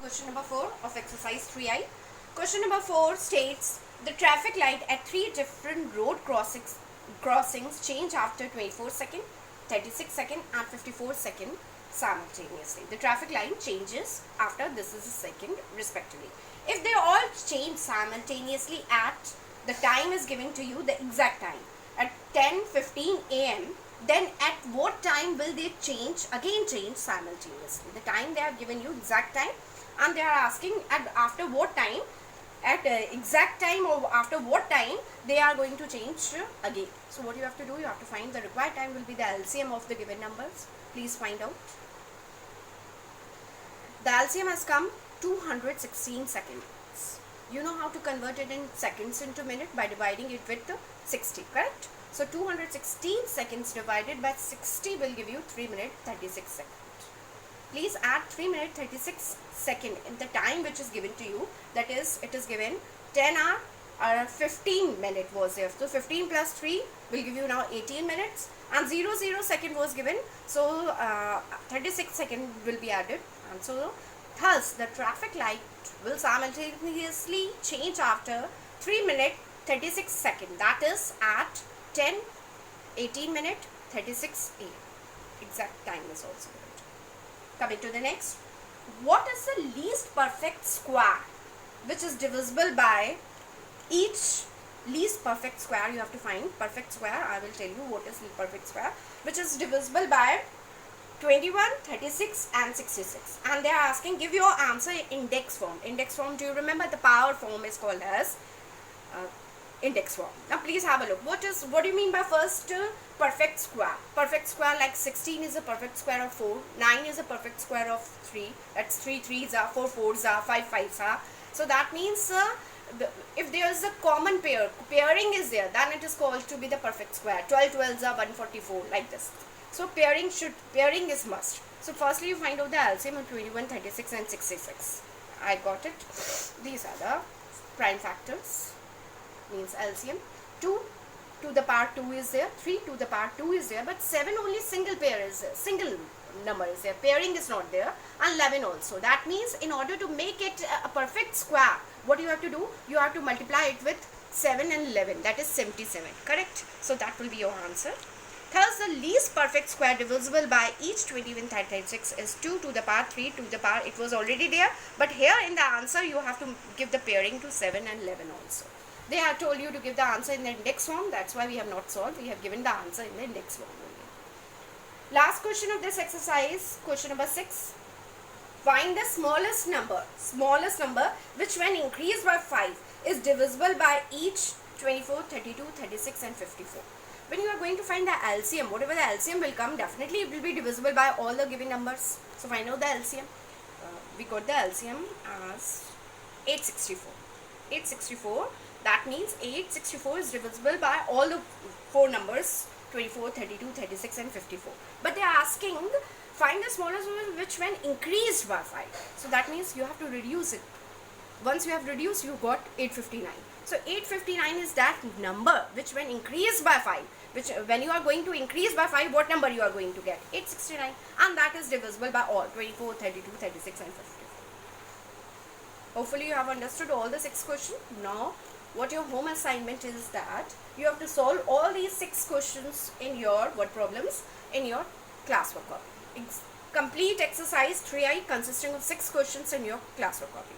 Question number 4 of exercise 3I. Question number 4 states the traffic light at 3 different road crossings change after 24 seconds, 36 seconds and 54 seconds simultaneously. The traffic light changes after this is a second respectively. If they all change simultaneously at the time is given to you, the exact time at 10:15 a.m., then at what time will they change simultaneously? The time they have given you exact time, and they are asking at after what time, at exact time or after what time they are going to change again. So what you have to do, you have to find the required time will be the LCM of the given numbers. Please find out. The LCM has come 216 seconds. You know how to convert it in seconds into minute by dividing it with 60, correct? So 216 seconds divided by 60 will give you 3 minutes 36 seconds. Please add 3 minutes 36 seconds in the time which is given to you. That is, it is given 10 hour or 15 minute was there. So 15 plus 3 will give you now 18 minutes and 00 second was given. So 36 second will be added, and so thus the traffic light will simultaneously change after 3 minutes 36 seconds. That is at 10, 18 minutes 36 a.m. Exact time is also given. Coming to the next, what is the least perfect square which is divisible by each least perfect square? You have to find perfect square. I will tell you what is perfect square, which is divisible by 21, 36 and 66, and they are asking give your answer in index form. Index form, do you remember the power form is called as index form. Now please have a look. What do you mean by first perfect square? Perfect square, like 16 is a perfect square of 4, 9 is a perfect square of 3, that's 3 3s are, 4 4s are, 5 5s are. So that means if there is a common pairing is there, then it is called to be the perfect square. 12 12s are 144, like this. So pairing is must. So firstly you find out the LCM of 21, 36 and 66. I got it. These are the prime factors, means LCM. 2 to the power 2 is there, 3 to the power 2 is there, but 7 only single pair is there, single number is there, pairing is not there, and 11 also. That means in order to make it a perfect square, what you have to do, you have to multiply it with 7 and 11, that is 77, correct? So that will be your answer. Thus the least perfect square divisible by each 21 36 is 2 to the power 3 to the power, it was already there, but here in the answer you have to give the pairing to 7 and 11 also. They have told you to give the answer in the index form, that's why we have not solved, we have given the answer in the index form only. Last question of this exercise, question number 6. Find the smallest number which when increased by 5 is divisible by each 24, 32, 36 and 54. When you are going to find the LCM, whatever the LCM will come, definitely it will be divisible by all the given numbers. So find out the LCM. We got the LCM as 864. 864. That means 864 is divisible by all the 4 numbers, 24, 32, 36 and 54. But they are asking find the smallest number which when increased by 5. So that means you have to reduce it. Once you have reduced, you got 859. So 859 is that number which when increased by 5, which when you are going to increase by 5, what number you are going to get? 869, and that is divisible by all 24, 32, 36 and 54. Hopefully you have understood all the 6 questions. Now what your home assignment is that you have to solve all these 6 questions in your word problems in your classwork copy. Complete exercise 3I consisting of 6 questions in your classwork copy.